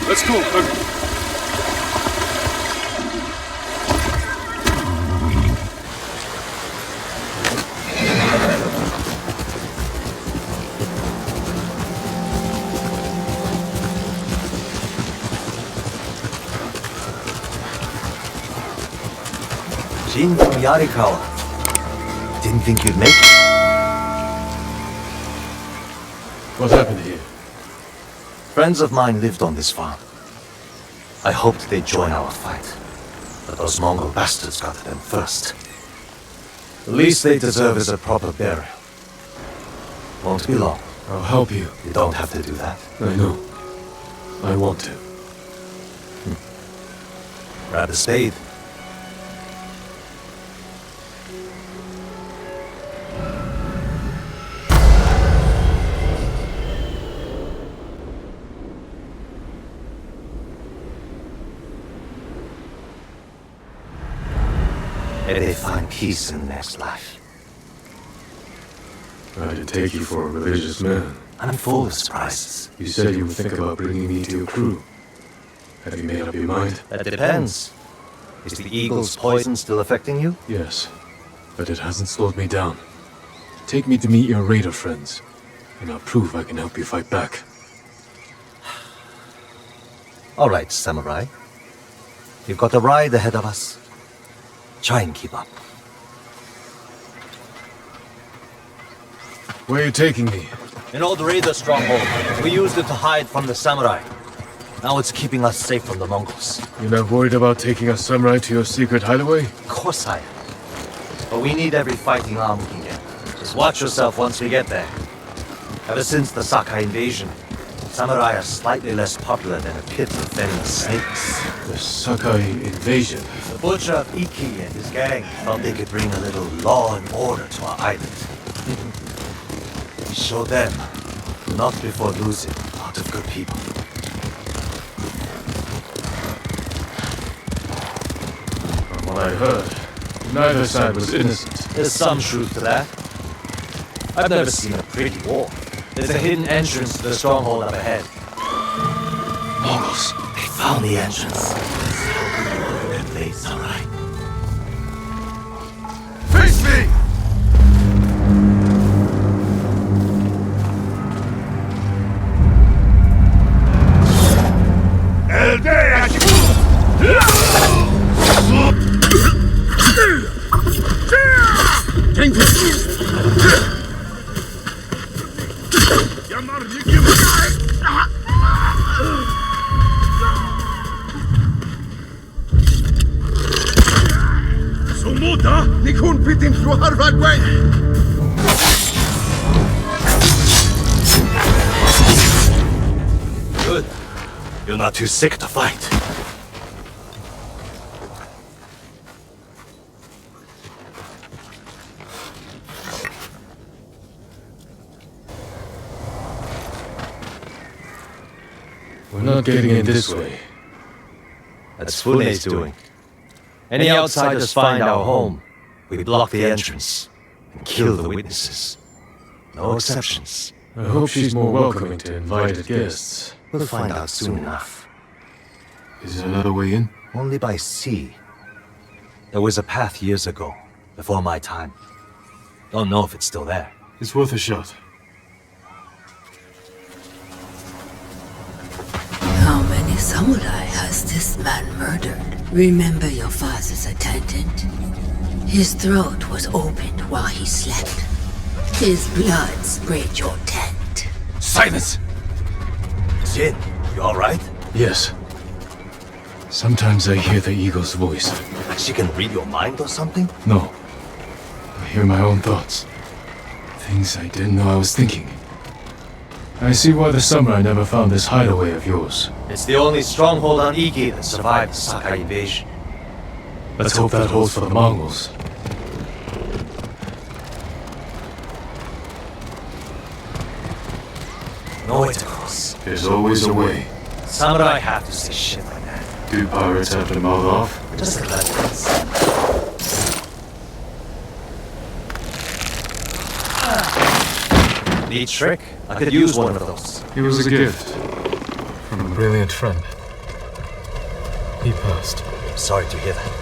Let's go, Khotun. Jin from Yarikawa. Didn't think you'd make it. What happened here? Friends of mine lived on this farm. I hoped they'd join our fight, but those Mongol bastards got to them first. The least they deserve is a proper burial. Won't be long. I'll help you. You don't have to do that. I know. I want to. Grab a spade. May they find peace in the next life. I didn't take you for a religious man. I'm full of surprises. You said you would think about bringing me to your crew. Have you made up your mind? That depends. Is the eagle's poison still affecting you? Yes, but it hasn't slowed me down. Take me to meet your raider friends, and I'll prove I can help you fight back. All right, samurai. You've got a ride ahead of us. Try and keep up. Where are you taking me? An old raider stronghold. We used it to hide from the samurai. Now it's keeping us safe from the Mongols. You're not worried about taking a samurai to your secret hideaway? Of course I am. But we need every fighting arm we can get. Just watch yourself once we get there. Ever since the Sakai invasion, samurai are slightly less popular than a pit of venomous snakes. The Sakai invasion? The butcher of Ippei and his gang thought they could bring a little law and order to our island. We show them, not before losing a lot of good people. From what I heard, neither side was innocent. There's some truth to that. I've never seen a pretty war. There's a hidden entrance to the stronghold up ahead. Mongols! They found the entrance. Their place, all right. Face me! Good. You're not too sick to fight. We're not getting in this way. That's Fune's doing. Any outsiders find our home, we block the entrance and kill the witnesses. No exceptions. I hope she's more welcoming to invited guests. We'll find out soon enough. Is there another way in? Only by sea. There was a path years ago, before my time. Don't know if it's still there. It's worth a shot. How many samurai has this man murdered? Remember your father's attendant? His throat was opened while he slept. His blood sprayed your tent. Silence! Jin, you alright? Yes. Sometimes I hear the eagle's voice. Like she can read your mind or something? No. I hear my own thoughts. Things I didn't know I was thinking. I see why the samurai never found this hideaway of yours. It's the only stronghold on Ippei that survived the Sakai invasion. Let's hope that holds for the Mongols. No way to cross. There's always a way. Samurai have to say shit like that. Do pirates have to mouth off? Just let it. Neat trick. I could use one of those. It was a gift from a brilliant friend. He passed. Sorry to hear that.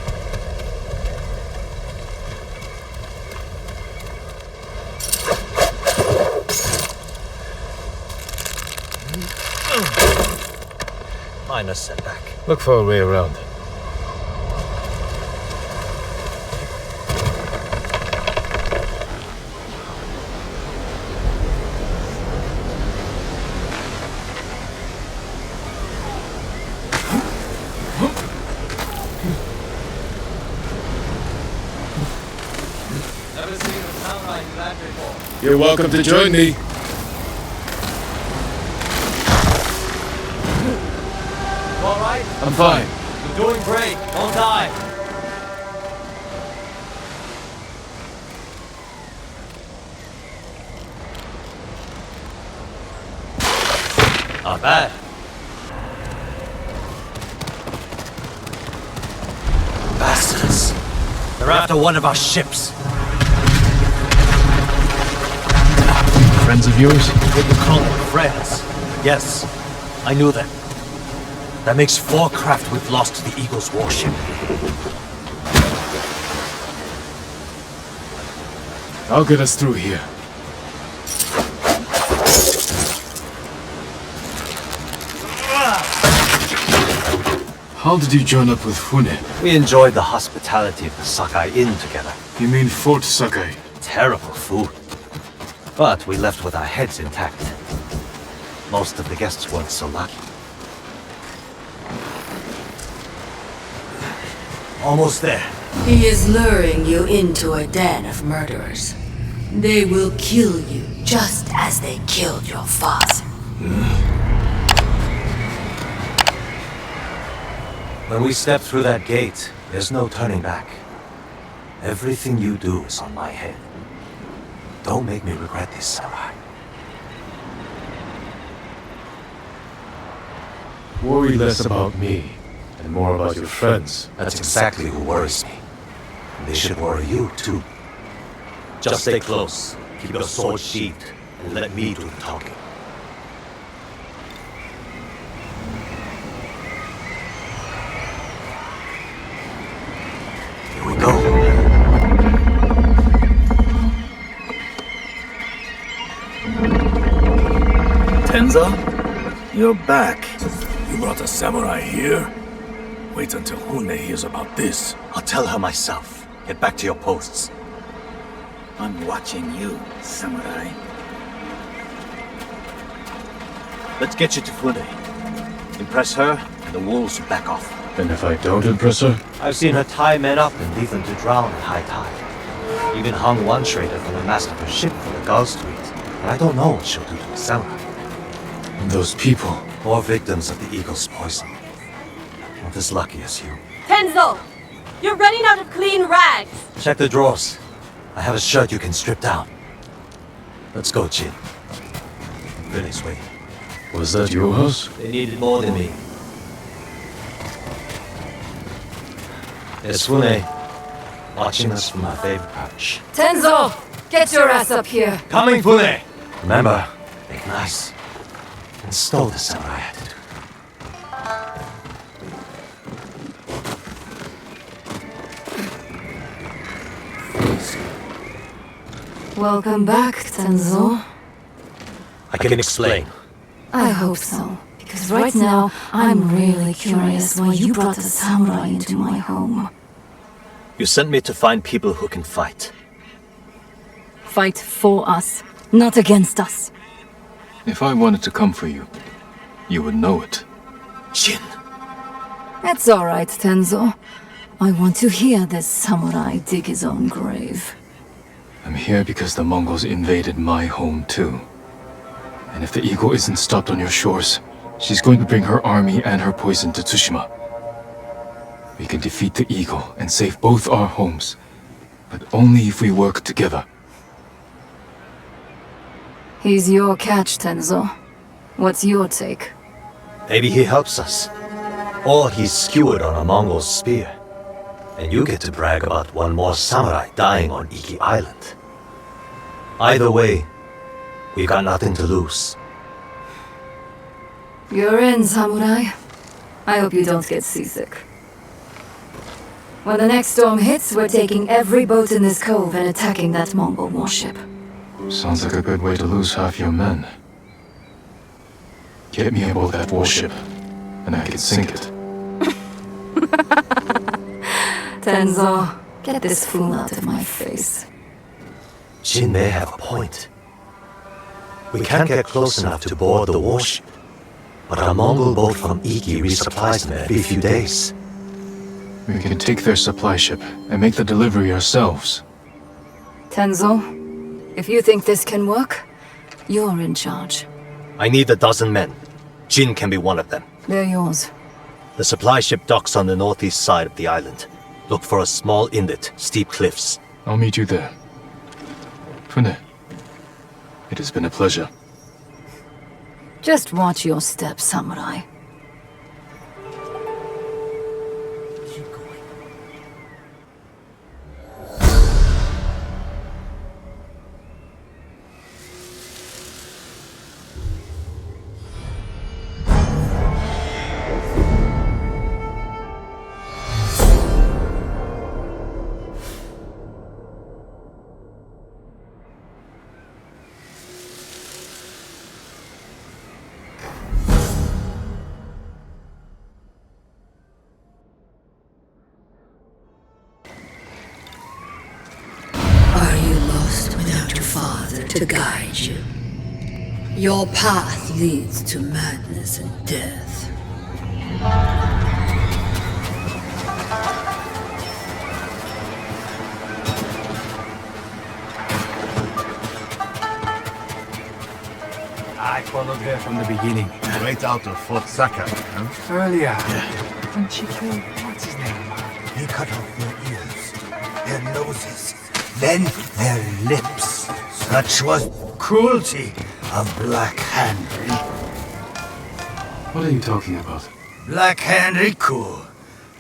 Minor setback. Look for a way around. Never seen a town like that before. You're welcome to join me. All right? I'm fine. You're doing great. Don't die. Not bad. Bastards. They're after one of our ships. Friends of yours? We can call them friends. Yes, I knew them. That makes 4 craft we've lost to the Eagle's warship. I'll get us through here. How did you join up with Fune? We enjoyed the hospitality of the Sakai Inn together. You mean Fort Sakai? Terrible food. But we left with our heads intact. Most of the guests weren't so lucky. Almost there. He is luring you into a den of murderers. They will kill you just as they killed your father. When we step through that gate, there's no turning back. Everything you do is on my head. Don't make me regret this, Samurai. Worry less about me and more about your friends. That's exactly who worries me. And they should worry you, too. Just stay close, keep your sword sheathed, and let me do the talking. Here we go. Tenzo? You're back. You brought a samurai here? Wait until Hune hears about this. I'll tell her myself. Get back to your posts. I'm watching you, samurai. Let's get you to Fune. Impress her, and the wolves will back off. And if I don't impress her? I've seen her tie men up and leave them to drown at high tide. Even hung one trader from the mast of her ship for the gulls to eat. And I don't know what she'll do to the samurai. And those people. Or victims of the eagle's poison. Not as lucky as you. Tenzo! You're running out of clean rags! Check the drawers. I have a shirt you can strip down. Let's go, Jin. Billy's waiting. Was that your house? They needed more than me. There's Fune, watching us from her favorite perch. Tenzo! Get your ass up here! Coming, Fune! Remember, make nice. And stole the samurai attitude. Welcome back, Tenzo. I can explain. I hope so. Because right now, I'm really curious why you brought a samurai into my home. You sent me to find people who can fight. Fight for us, not against us. If I wanted to come for you, you would know it. Jin! It's alright, Tenzo. I want to hear this samurai dig his own grave. I'm here because the Mongols invaded my home too. And if the eagle isn't stopped on your shores, she's going to bring her army and her poison to Tsushima. We can defeat the eagle and save both our homes, but only if we work together. He's your catch, Tenzo. What's your take? Maybe he helps us. Or he's skewered on a Mongol spear. And you get to brag about one more samurai dying on Iki Island. Either way, we've got nothing to lose. You're in, samurai. I hope you don't get seasick. When the next storm hits, we're taking every boat in this cove and attacking that Mongol warship. Sounds like a good way to lose half your men. Get me aboard that warship, and I can sink it. Tenzo, get this fool out of my face. Jin may have a point. We can't get close enough to board the warship, but a Mongol boat from Iki resupplies them every few days. We can take their supply ship and make the delivery ourselves. Tenzo, if you think this can work, you're in charge. I need a dozen men. Jin can be one of them. They're yours. The supply ship docks on the northeast side of the island. Look for a small inlet, steep cliffs. I'll meet you there. Fune, it has been a pleasure. Just watch your step, samurai. To guide you. Your path leads to madness and death. I followed her from the beginning. Right out of Fort Sakai, huh? Earlier, when she killed, what's his name? He cut off their ears, their noses, then their lips. Such was cruelty of Black Hand Riku. What are you talking about? Black Hand Riku,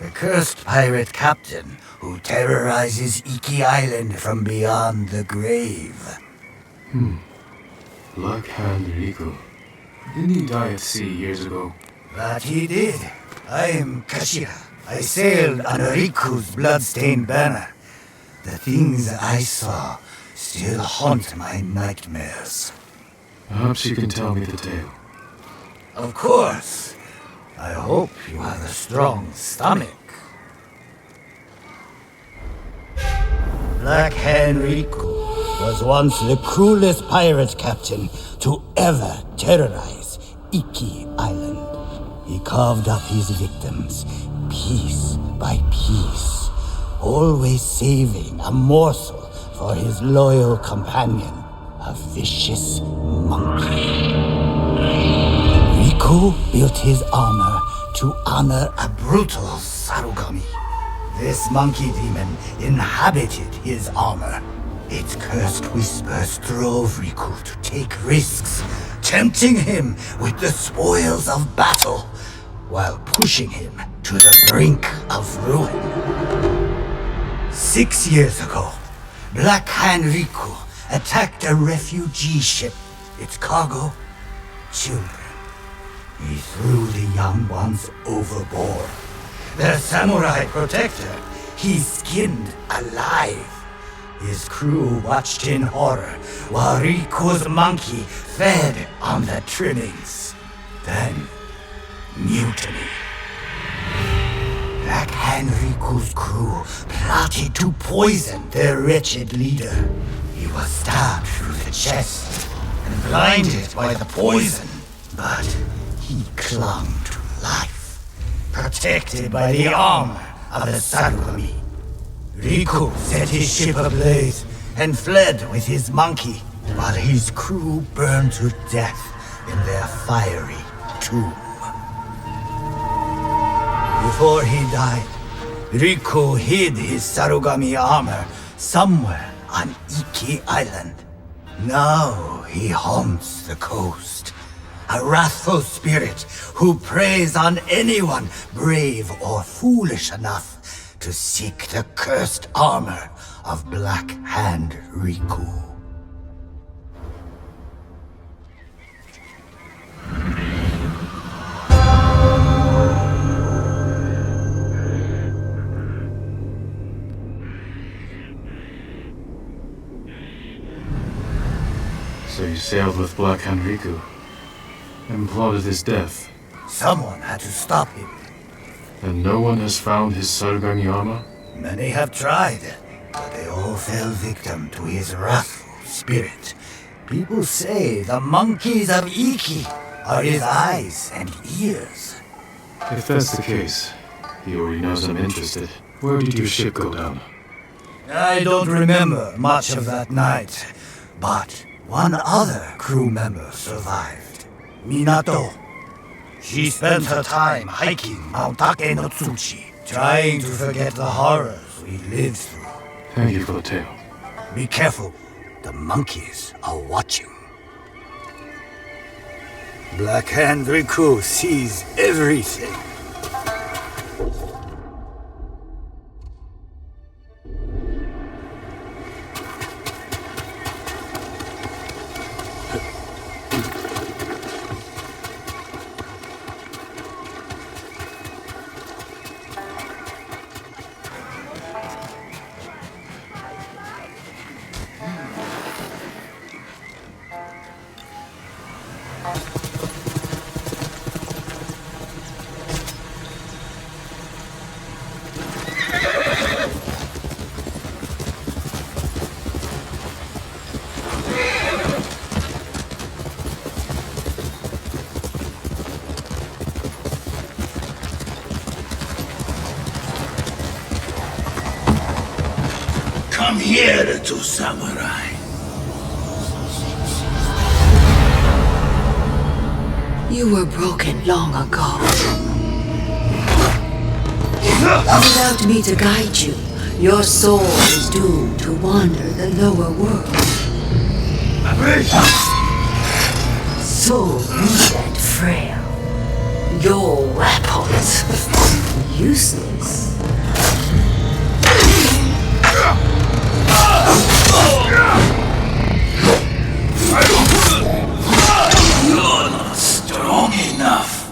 the cursed pirate captain who terrorizes Iki Island from beyond the grave. Black Hand Riku. Didn't he die at sea years ago? That he did. I am Kashira. I sailed under Riku's bloodstained banner. The things I saw still haunt my nightmares. Perhaps you can tell me the tale. Of course. I hope you have a strong stomach. Black Hand Riku was once the cruelest pirate captain to ever terrorize Iki Island. He carved up his victims piece by piece, always saving a morsel for his loyal companion, a vicious monkey. Riku built his armor to honor a brutal Sarugami. This monkey demon inhabited his armor. Its cursed whispers drove Riku to take risks, tempting him with the spoils of battle, while pushing him to the brink of ruin. 6 years ago, Black Hand Riku attacked a refugee ship. Its cargo, children. He threw the young ones overboard. Their samurai protector, he skinned alive. His crew watched in horror while Riku's monkey fed on the trimmings. Then, mutiny. Black Hand Riku's crew plotted to poison their wretched leader. He was stabbed through the chest and blinded by the poison, but he clung to life, protected by the armor of the Sarugami. Riku set his ship ablaze and fled with his monkey, while his crew burned to death in their fiery tomb. Before he died, Riku hid his Sarugami armor somewhere on Iki Island. Now he haunts the coast, A wrathful spirit who preys on anyone brave or foolish enough to seek the cursed armor of Black Hand Riku. So you sailed with Black Hand Riku and plotted his death. Someone had to stop him. And no one has found his Sarugami armor? Many have tried, but they all fell victim to his wrathful spirit. People say the monkeys of Iki are his eyes and ears. If that's the case, he already knows I'm interested. Where did your ship go down? I don't remember much of that night, but one other crew member survived. Minato. She spent her time hiking Mount Takenotsuchi, trying to forget the horrors we lived through. Thank you for the tale. Be careful. The monkeys are watching. Black Hand Riku sees everything. Come here, the two samurai. You were broken long ago. Without me to guide you, your soul is doomed to wander the lower world. So weak and frail. Your weapons useless. You're not strong enough.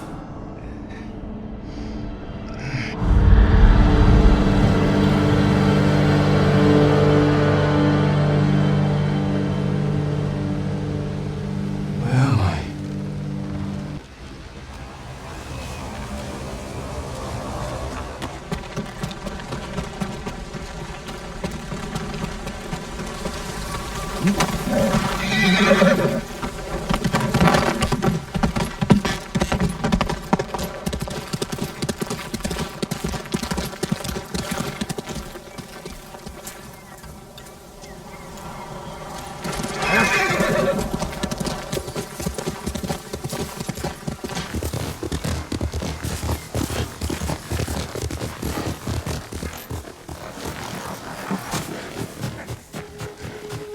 Where am I?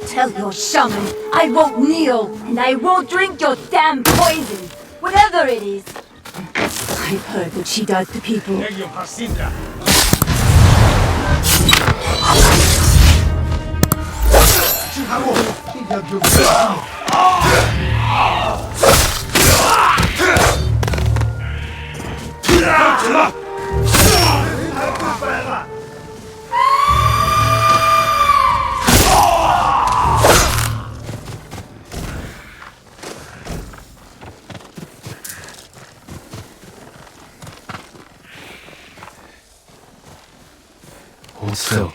Tell your shaman I won't kneel, and I won't drink your damn poison, whatever it is. I've heard what she does to people. Hold still.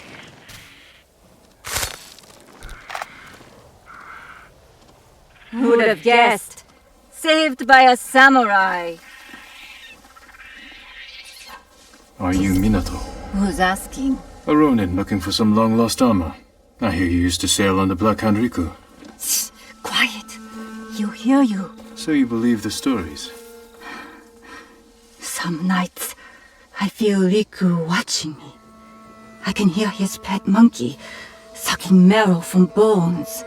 Who would have guessed? Saved by a samurai. Are you Minato? Who's asking? A ronin looking for some long-lost armor. I hear you used to sail on the Black Hand Riku. Shh, quiet. He'll hear you. So you believe the stories? Some nights, I feel Riku watching me. I can hear his pet monkey sucking marrow from bones.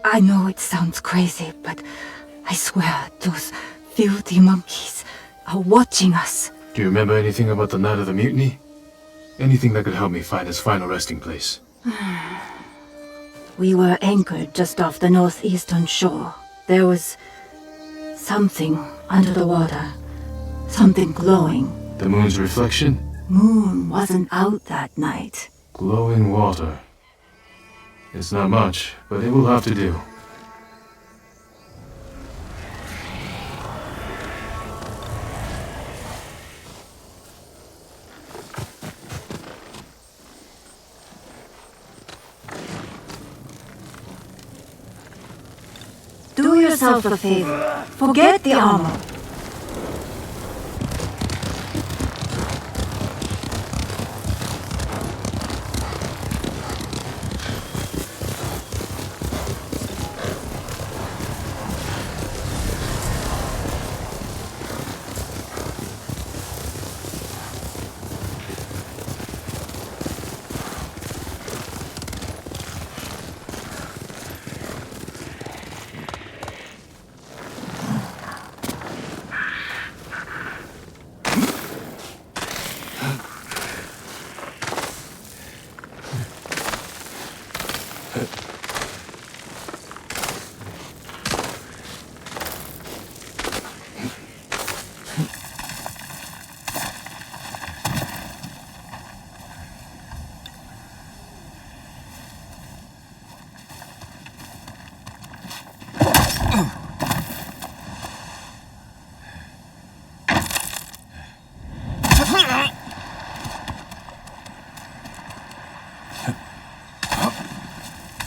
I know it sounds crazy, but I swear those filthy monkeys are watching us. Do you remember anything about the night of the mutiny? Anything that could help me find his final resting place? We were anchored just off the northeastern shore. There was something under the water. Something glowing. The moon's reflection? Moon wasn't out that night. Glowing water. It's not much, but it will have to do. Do yourself a favor. Forget the armor.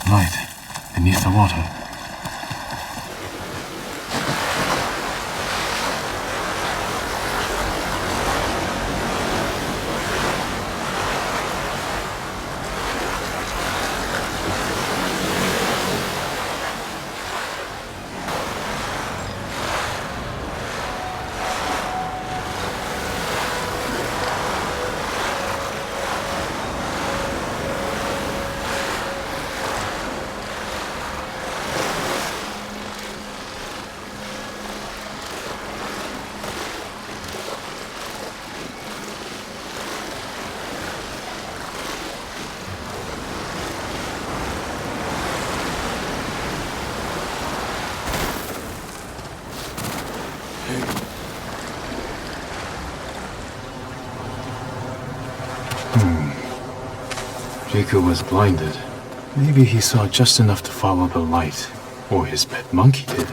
Light beneath the water. Riku was blinded. Maybe he saw just enough to follow the light, or his pet monkey did.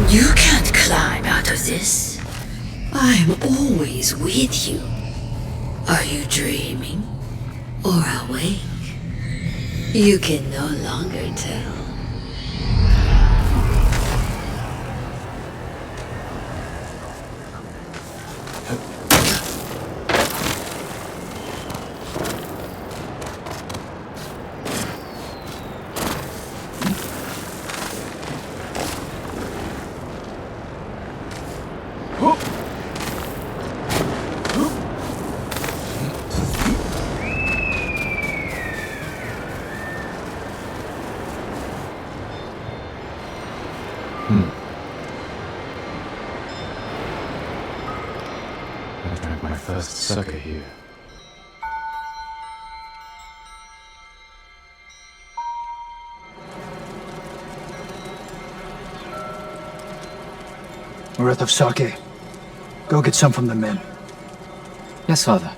You can't climb out of this. I'm always with you. Are you dreaming or awake? You can no longer tell. I drank my first sake here. Worth of sake. Go get some from the men. Yes, father.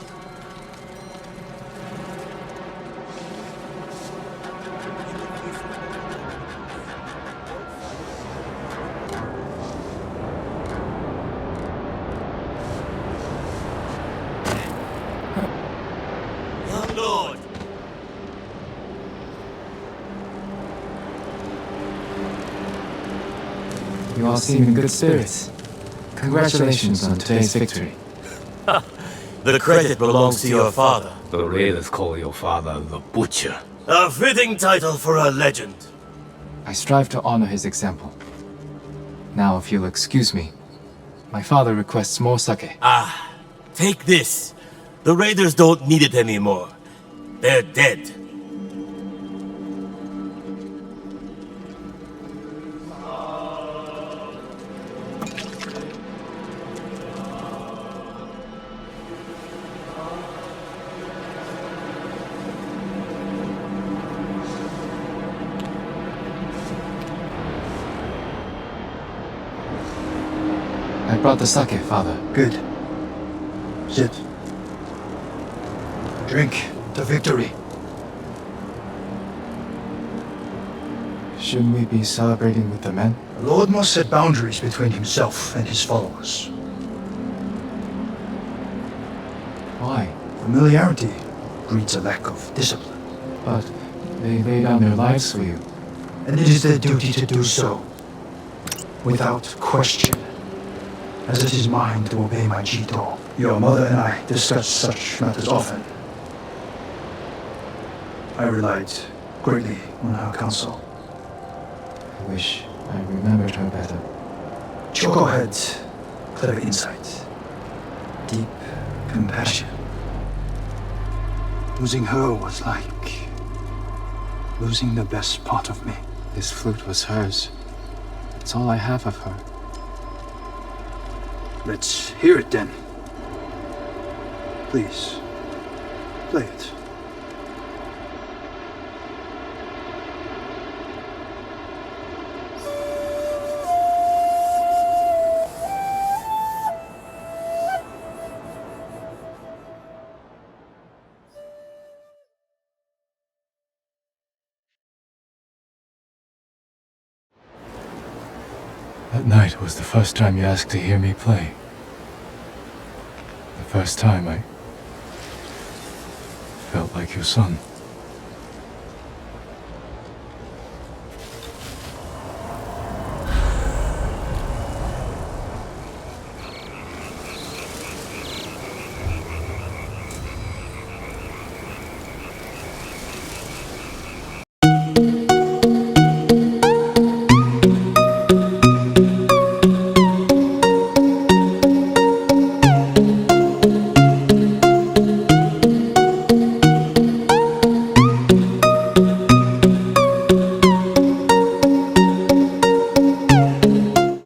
Young lord! You all seem in good spirits. Congratulations on today's victory. The credit belongs to your father. The raiders call your father the Butcher. A fitting title for a legend. I strive to honor his example. Now, if you'll excuse me, my father requests more sake. Ah, take this. The raiders don't need it anymore. They're dead. I brought the sake, father. Good. Sit. Drink to victory. Shouldn't we be celebrating with the men? The Lord must set boundaries between himself and his followers. Why? Familiarity breeds a lack of discipline. But they lay down their lives for you. And it is their duty to do so, without question, as it is mine to obey my Jito. Your mother and I discuss such matters often. I relied greatly on her counsel. I wish I remembered her better. Choco had clever insight, deep compassion. Losing her was like losing the best part of me. This flute was hers. It's all I have of her. Let's hear it then. Please, play it. That night was the first time you asked to hear me play. The first time I felt like your son.